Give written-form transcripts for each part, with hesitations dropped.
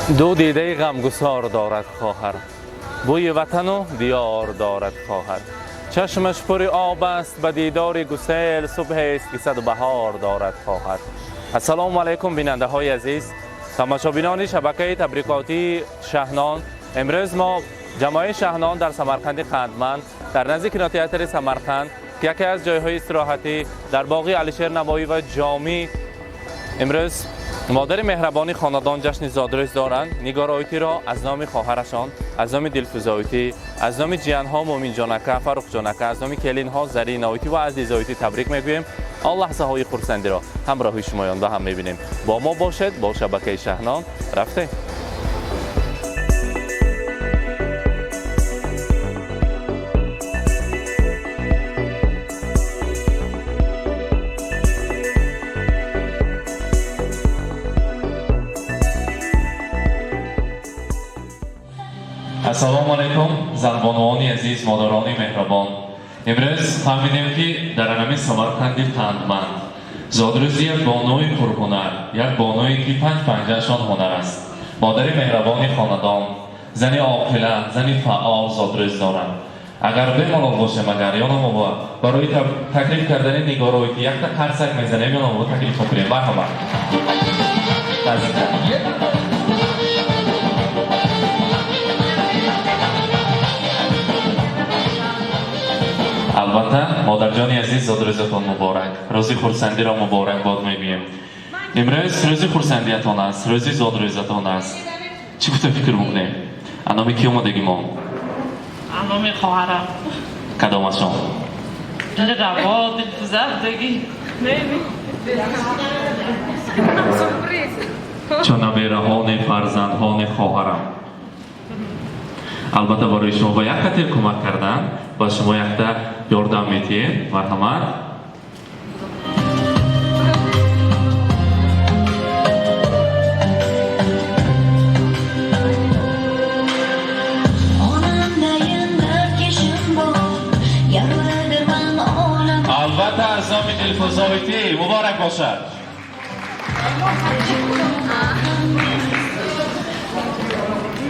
دو دیده غمگسار دارد خواهر، بوی وطن و دیار دارد خواهر. چشمش پر آب است به دیدار گسیل، صبح است که صد بهار دارد خواهر. السلام علیکم بیننده های عزیز، تماشابینان شبکه تبریکاتی شهنان. امروز ما جماعت شهنان در سمرقند قندمند در نزدیک کینوتئاتر سمرقند که یکی از جایهای استراحتی در باغ علیشیر نوایی و جامی، امروز مادر مهربانی خاندان جشن زادروز دارند. نگار آیتی را از نام خواهرشان، از نام دلفروز آیتی، از نام جیانها مومین جانکه، فرخ جانکه، از نام کلینها زرین آیتی و عزیز آیتی تبریک میگوییم. الله لحظه های خرسندی را همراه شمایان و هم میبینیم. با ما باشد، با شبکه شهنان رفته. السلام علیکم زنبانوانی عزیز، مادران مهربان. امروز فهمیدیم که در همین سمرقند قندمند زادروزی یک بانوی پرهنر، یک بانوی که پنج پنجه‌شان هنر است. مادر مهربان خاندان، زنی عاقله، زنی فعال زادروز دارند. اگر بمالال باشه مگر یا ما برای تکلیف کردن نگارایی که یک تا قرصک میزنیم یا ما تکلیف کنیم. مرحبا. البته مادر جان عزیز زادروزتان مبارک، روزی خرسندی را مبارک باد میگوییم. امروز روزی خرسندیتان است، روزی زادروزتان است. چی گفته فکر میکنیم؟ انامی کی اومدگی ما؟ انامی خواهرم. کدامشان؟ دل روا، دل زردگی. چون نمیرهان فرزندان خواهرم. البته برای شما با یک خاطر کمک کردن، با شما یک تا یاردم میتید. مرحمت. البته از نام دلفروز آیتی مبارک باشد.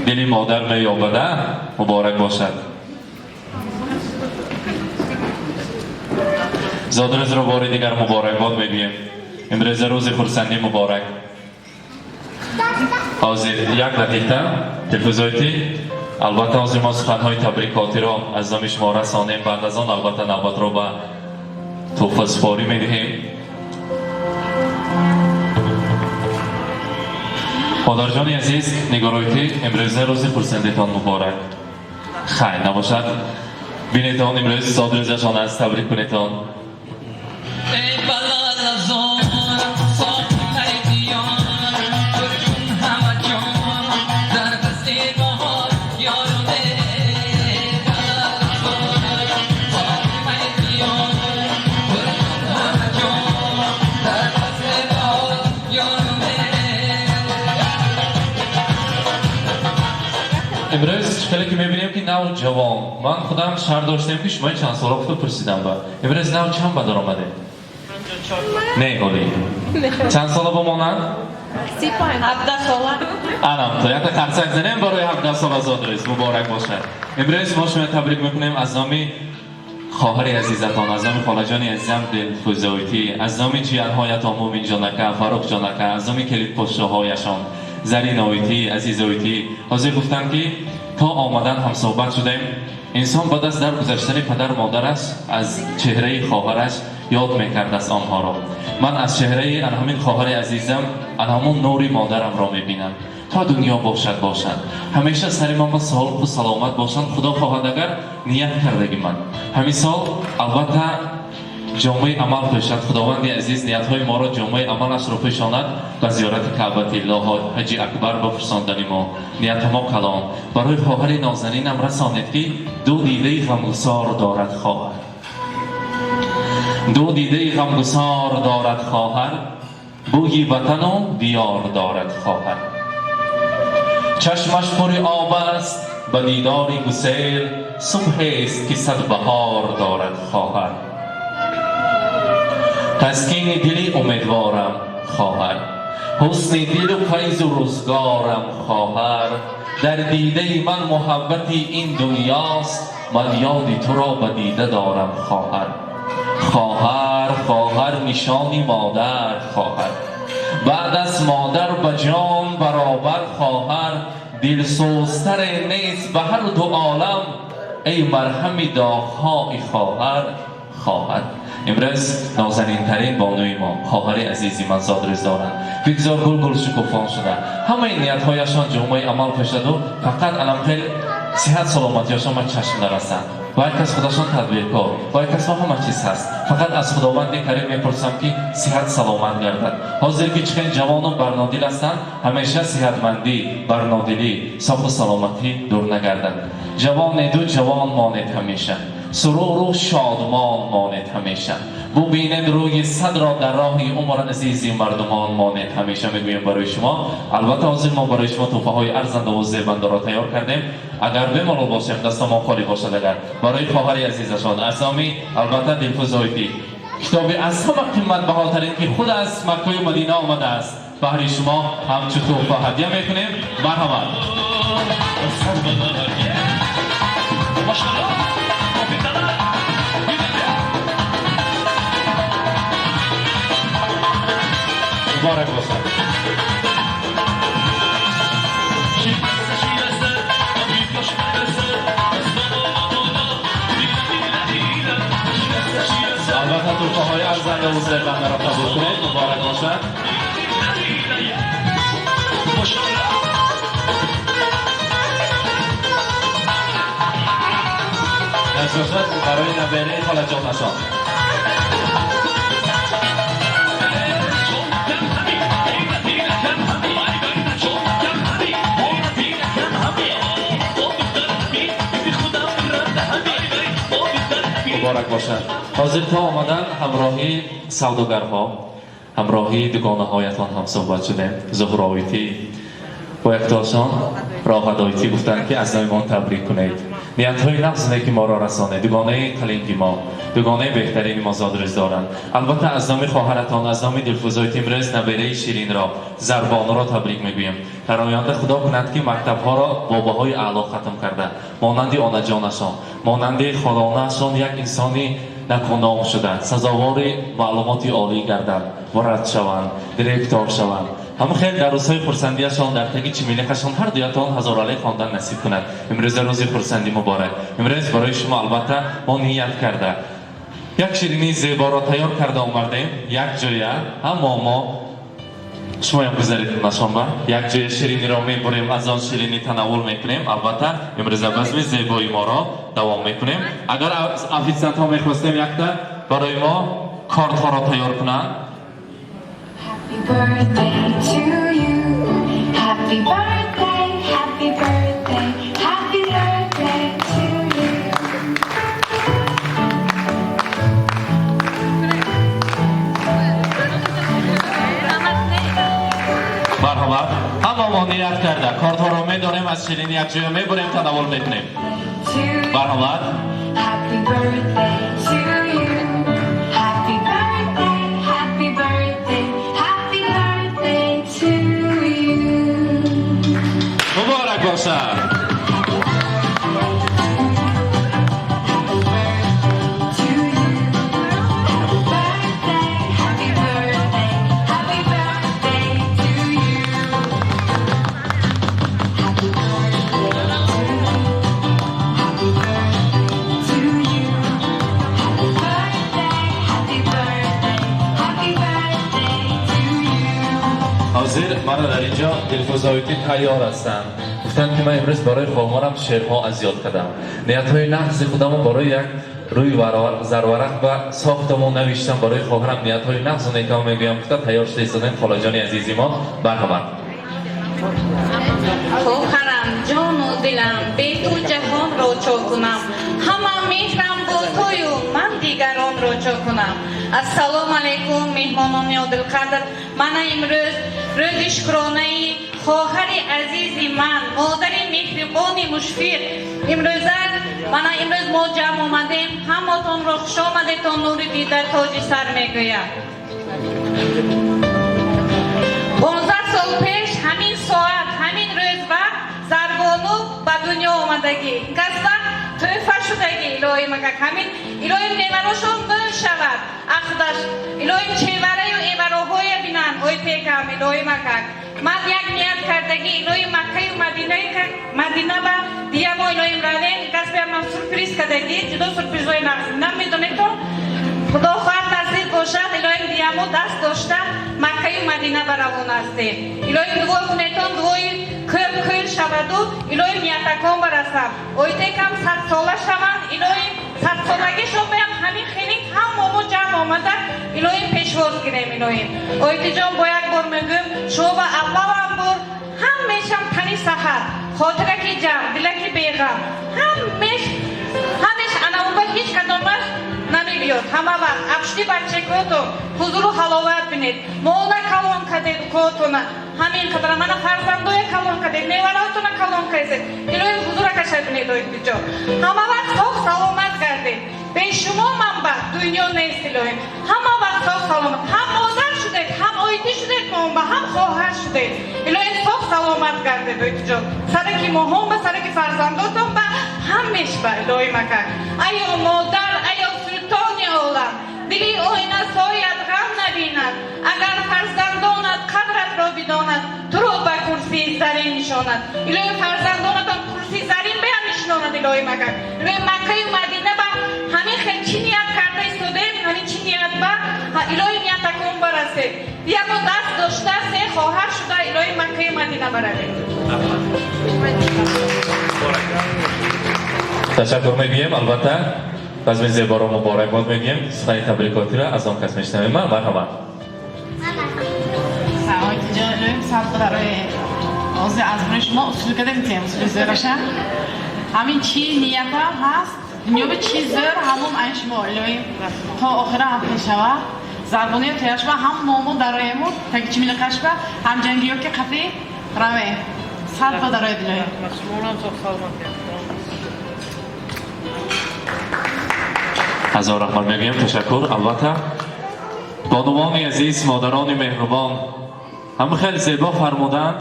دلی مادر میابده مبارک باشد. زادروز را بار دیگر مبارک باد میگوییم. امروز روز خرسندی مبارک. حاضر یک دقیقه دلفروز آیتی، البته حاضر ما سخنهای تبریکاتی را از نام شما رسانیم. بعد از آن البته نوبت را به تحفه سپاری میدهیم. مادر جان عزیز نگار آیتی، امروز روز خرسندیتان مبارک. خیر نباشد بینیتان امروز زادروزشان است، تبریک کنیتان. امروز خیلی که میبینیم که نو جوان، من خودم شهر داشتم که شما چند ساله خود پرسیدم با امروز نو چند بدار آمده؟ نه گلی چند ساله با مانند؟ 17 ساله. انام تو یک قرصک زنیم برای 17 ساله زادروز مبارک باشد. امروز ما شما تبریک میکنیم از نام خواهر عزیزتان، از نام خاله جان عزیزم دلفروز آیتی، از نام جیانهایتان مومین جانکه، فرخ جانکه، از نام کلید پشته هایشان زرین آیتی، عزیز آیتی. حاضر گفتم که تا آمدن هم صحبت شدیم. انسان بعد از درگذشتن پدر مادرش از چهره خواهرش یاد میکرد است آنها را. من از چهره همین خواهر عزیزم همون نوری مادرم را میبینم. تا دنیا باشد همیشه سر من با سالم و سلامت باشند. خدا خواهد اگر نیت کردگی من همین سال البته جامعه عمل پیشد. خداوند عزیز نیت‌های ما را جامعه عملش را پیشاند و زیارت کعبه الله حج اکبر بفرستاندن ما. نیت ما کلام برای خواهر نازنینم رسانید که دو دیده غمگسار دارد خواهر، دو دیده غمگسار دارد خواهر، بوی وطن و دیار دارد خواهر. چشمش پر آب است به دیدار گسیل، صبح است که صد بهار دارد خواهر. تسکین دلی امیدوارم خواهر، حسن دل و فیض و روزگارم خواهر، در دیده من محبتی این دنیاست، من یاد تو را به دیده دارم خواهر. خواهر خواهر نشانی مادر خواهر، بعد از مادر به جان برابر خواهر، دلسوزتر نیست به هر دو عالم، ای مرهم داغ‌های خواهر. خواهر امروز نازنین ترین بانوی ما خواهر عزیزی من زادرس دارند. بگذار گل گل شکوفان شده، همه نیت هایشان جمعه عمل پیشد و فقط علم صحت سلامتیشان من چشم نرسند. باید کس خودشان تدبیر کار، باید کس همه چیز هست، فقط از خداوند کریم میپرسم که صحت سلامت گردد. حاضر که چکن جوان و برنادل هستند، همیشه صحتمندی برنادلی صحت و سلامتی دور نگردد. جوان دو جوان ماند همیشه، سرور و شادمان ماند همیشه، ببینید روی صد را در راه عمر عزیزی مردمان ماند همیشه. میگویم برای شما، البته حاضر ما برای شما تحفه های ارزنده و زیبنده را تیار کردیم. اگر بمالو باشیم دست ما خالی باشد، اگر برای خواهر عزیزشان اسامی البته دلفوز هایتی کتابی از همه قیمت بهاترین که خود از مکه و مدینه آمده است برای شما همچون تحفه هدیه میکنیم. مرحبا. مبارک باشد. البته توفه های ارزنده و زیبنده را قبول کنید. مبارک باشد. دست باشد برای نبیره خاله جانشان. مبارک باشد. حاضر تا آمدن همراهی سوداگرها، همراهی دکانه هایتان هم صحبت شدیم. زهراویتی با یکتاشان راه هدایتی گفتن که از نایمان تبریک کنید. نیت های نقص که ما را رسانه، دگانه قلنگی ما، دگانه بهترین ما زادرس دارند. البته از نام خواهرتان، از نام دلفوزای تیمرز نبیره شیرین را، زربانه را تبریک میگویم. در آینده خدا کند که مکتب ها را باباهای اعلی ختم کرده، مانند آنا جانشان، مانند خالانه‌شان یک انسانی نکونام شده، سزاوار معلومات عالی گردند و رد شوند، دیرکتور شوند. همه خیلی در روزهای خرسندیشان در تگی چمیلکشان هر دویتان هزار علی خواندن نصیب کند. امروز روز خرسندی مبارک. امروز برای شما البته ما نیت کرده یک شیرینی زیبا را تیار کرده آمدیم. یک جایه اما ما شما هم گذارید نشان به یک جای شیرینی را میبریم، از آن شیرینی تناول میکنیم. البته امروز بزم زیبایی ما را دوام میکنیم. اگر افیسنت ها میخواستیم یک تا برای ما کارت ها را تیار کنند. Happy birthday to you. Happy birthday, happy birthday, happy birthday to you. مرحبا. همه ما نیت کرده کارت ها را میداریم، از شیرینی یک جای میبریم تناول میکنیم. مرحبا. Happy birthday to you. Happy birthday, happy birthday, happy birthday to you. مبارک باشد. To you. Happy birthday, happy birthday, happy birthday to you. Happy birthday to you. Happy birthday, happy birthday, happy birthday to you. حاضر مرا در اینجا دلفوزایتی تیار هستند. گفتن که من امروز برای خواهرم شعرها از یاد کردم. نیت های نقص خودم برای یک روی زرورق و ساختمون نوشتم. برای خواهرم نیت های نقص و نیکام میگویم که تیار شده ایستادن خاله جان عزیزی ما. برحمد. خواهرم جان و دلم به تو جهان را چو کنم، همه مهرم با توی و من دیگران را چو کنم. السلام علیکم مهمانان عادلقدر. من امروز روز شکرانه خواهر عزیز من، مادر مهربان مشفق، امروز ما جمع آمدیم. همتون را خوش آمدید تا نور دیده تاج سر میگویم. الهی مکک همین الهی نمروشون گل شود اخداش الهی چهره و ایبروهای بینن اوی تکم الهی مکک من یک نیت کردگی الهی مکه و مدینه با دیگه ما الهی رادن کس به من سورپریز کردگی جدا سورپریز های نمیدونی تو خدا خواهد نزدیک باشد الهی دیامو دست داشته مکه و مدینه برامون هستیم الهی دعا کنیتون دعای کل شود و الهی نیتکان برسم اوی تکم 100 ساله شوند الهی 100 سالگی شو بیم همین خیلی هم مامو جمع آمده الهی پیشواز گیریم الهی اوی جان با یک بار میگم شو با اول هم بار همیشه تنی سحر خاطره کی جمع دله کی بیغم همیشه انا اون با هیچ کدامش نمیبیاد همه وقت افشتی بچه کتو حضور و حلاوت بینید مولا کلان کدید کتونه همین قدر من فرزندوی کلان کدید نیوراتونه کلان کدید الهی حضور کشد بینید اوی جا همه وقت خواه سلامت گردید به شما من با دنیا نیست الهی همه وقت خواه سلامت هم مادر شدید هم آیدی شدید با هم خواهر شدید الهی خواه سلامت گردید اوی جا سرکی مهم به سرکی فرزنداتون با همیش با الهی مکن ایا مادر ایا سلطانی عالم دلی آینه سایت غم نبیند اگر فرزندانت قدرت را بداند تو را به کرسی زرین نشاند الهی فرزندانت کرسی زرین به نشاند الهی مکن الهی مکه و مدینه با همین خیلی چی نیت کرده ایستادیم همین چی نیت با الهی نیت کن برسه دیگه ما دست داشته سه خواهر شده الهی مکه و مدینه برده تشکر میگیم البته بزم زیبا رو مبارکباد میگیم سخنی تبریکاتی را از آن کس میشنویم مرحبا سلام جانم سلام برای از شما اصول کردیم تیم اصول زیرش همین چی نیت هم هست دنیا به چی زیر همون این شما الهی تا آخر هم پیشوا زربانی و تیرش با هم مامون درایمون تا که چی میل کشبه هم جنگی ها که قطعی روی سلام درای دلوی هزار رحمت میگیم تشکر البته بانوان عزیز مادران مهربان هم خیلی زیبا فرمودند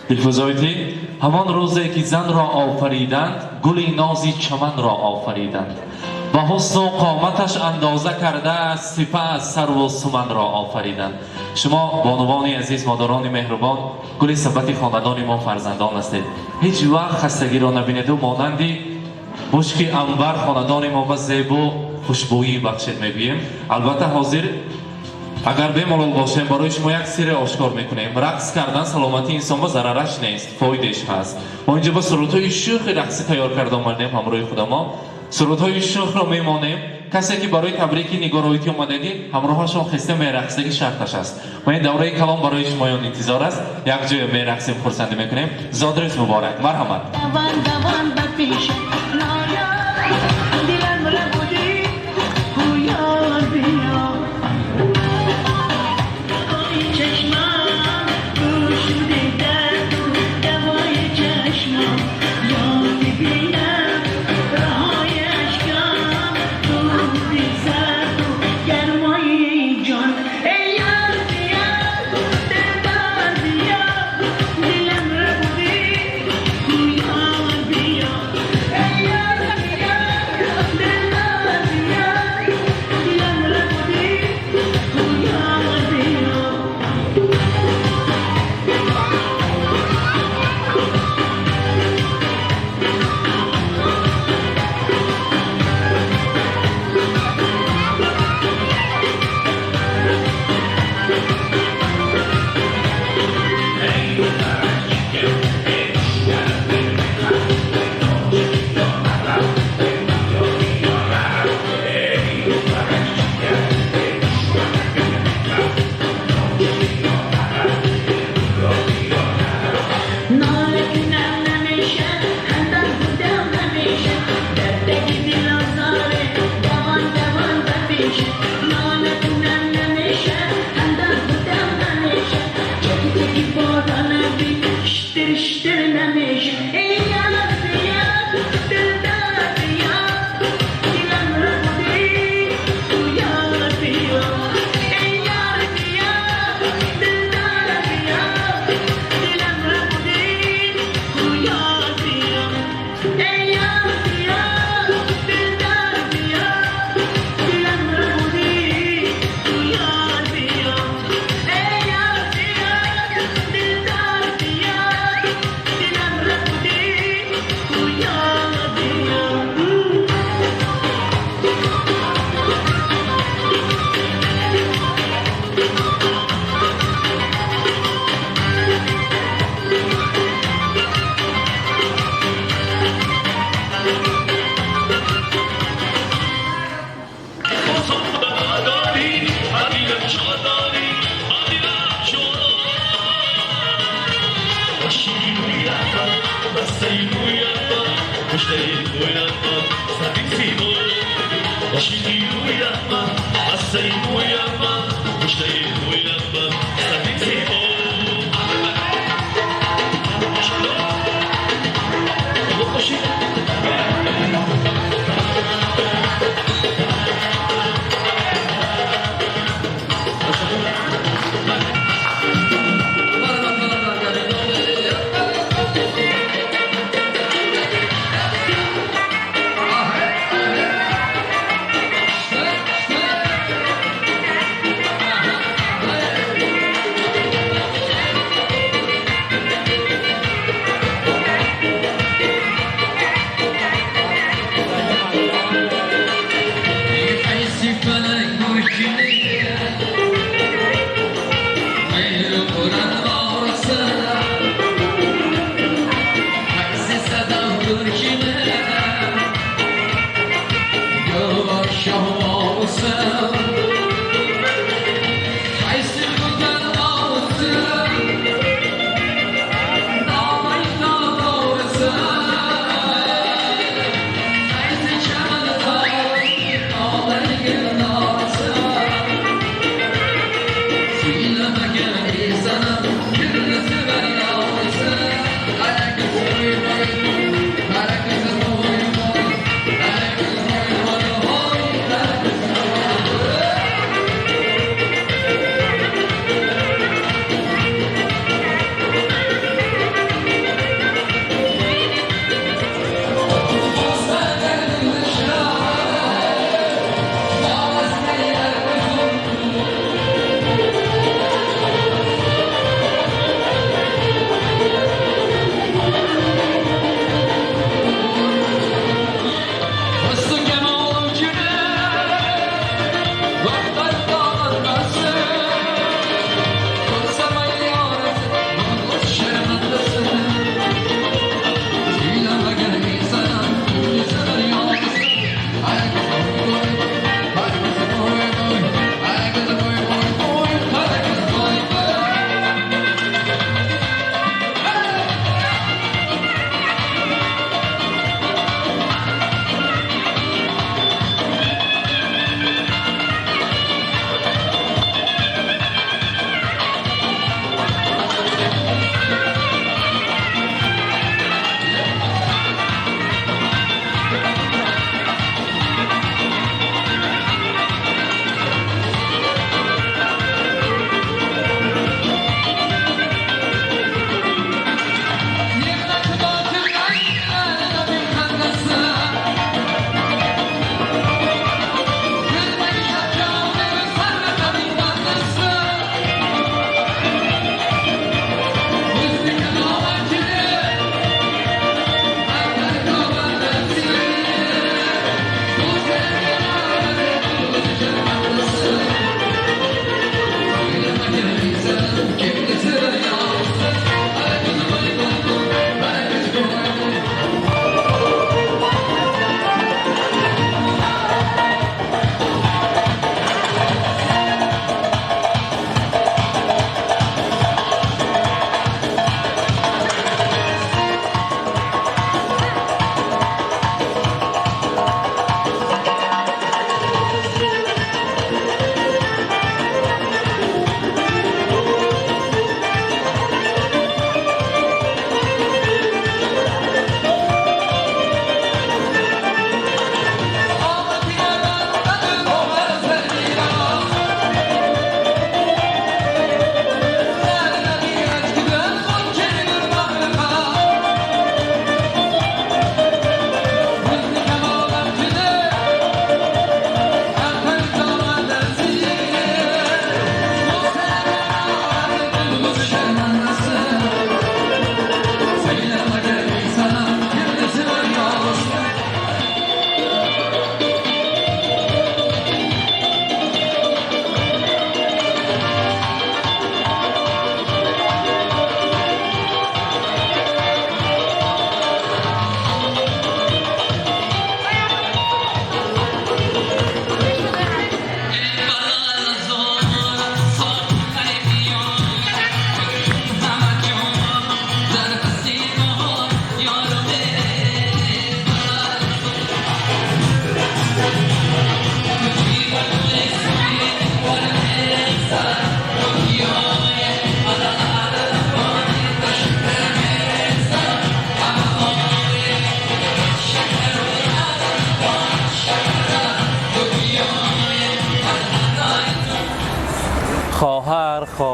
دلفزایتی همان روزی که زن را آفریدند گلی نازی چمن را آفریدند با حسن و قامتش اندازه کرده سپه از سر و سمن را آفریدند شما بانوان عزیز مادران مهربان گل ثبت خاندان ما فرزندان هستید هیچ وقت خستگی را نبینید و مانندی مشک انبر خاندان ما به زیبا خوشبویی بخشید میگوییم البته حاضر اگر بمالال باشیم برای شما یک سر آشکار میکنیم رقص کردن سلامتی انسان با ضررش نیست فایدهش هست ما اینجا با سرودهای شوخ رقصی تیار کرده آمدیم همراه خود ما سرودهای شوخ را میمانیم کسی که برای تبریک نگارایتی آمدگی همراهشان خسته میرقصدگی شرطش است و این دوره کلام برای شمایان انتظار است یک جای میرقصیم خرسنده میکنیم زادروز مبارک مرحمت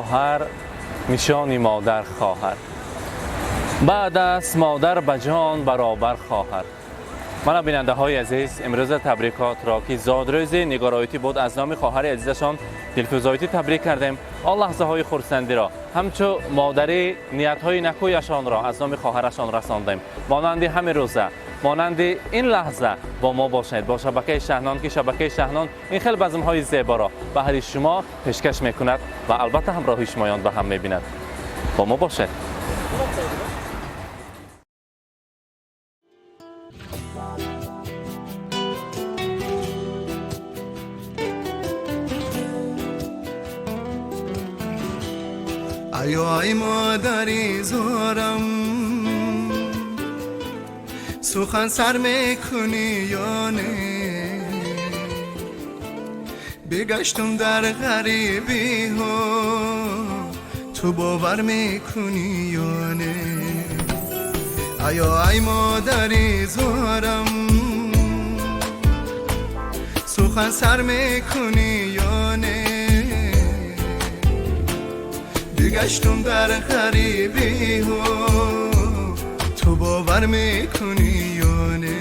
خواهر نشان مادر خواهر. بعد از مادر به جان برابر خواهر. من بیننده های عزیز، امروز تبریکات را که زادروز نگارایتی بود از نام خواهر عزیزشان دلفزایتی تبریک کردیم. آن لحظه های خرسندی را همچون مادری نیت های نکویشان را از نام خواهرشان رساندیم. مانند همین روزه، مانند این لحظه با ما باشید با شبکه شهنان که شبکه شهنان این خیلی بزم های زیبا را به هر شما پیشکش میکند و البته همراه شمایان به هم میبیند. با ما باشید. ای مادری زارم سخن سر میکنی یا نه؟ بگشتم در غریبی ها تو باور میکنی یا نه؟ ای مادری زارم سخن سر میکنی یا نه؟ بگشتم در غریبی ها تو باور میکنی یا نه؟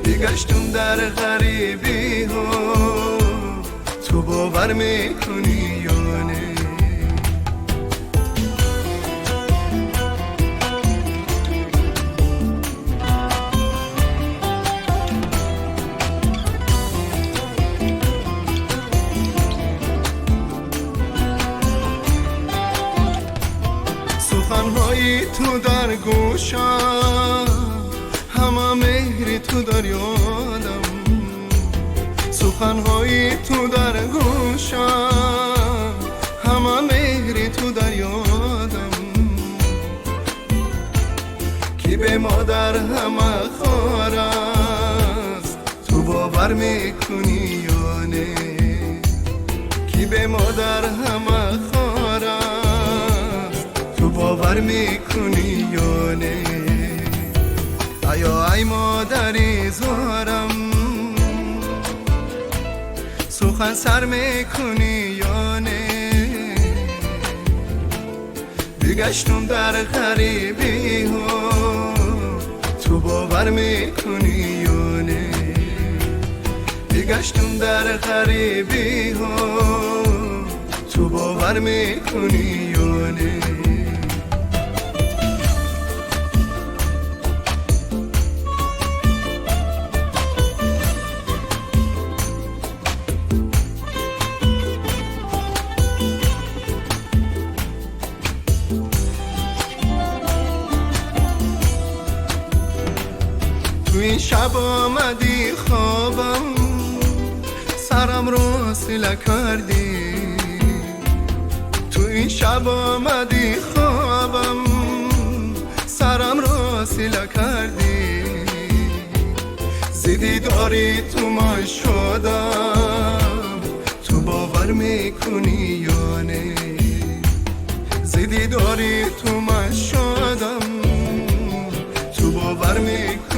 بگشتم در غریبی ها تو باور میکنی یا نه؟ سخنهای تو در گوشم همه مهری تو در یادم. سخنهای تو در گوشم همه مهری تو در یادم. کی به مادر همه خوار است تو باور میکنی یا نه؟ کی به مادر همه خوار است تو باور میکنی یا نه؟ ای مادری زارم سخن سر میکنی یا نه؟ بگشتم در غریبی ها تو باور میکنی یا نه؟ بگشتم در غریبی ها تو باور میکنی یا نه؟ تو این شب آمدی خوابم سرم رو سیله کردی. تو این شب آمدی خوابم سرم رو سیله کردی. زیدی داری تو من شدم تو باور میکنی یا نه؟ زیدی داری تو من شدم تو باور میکنی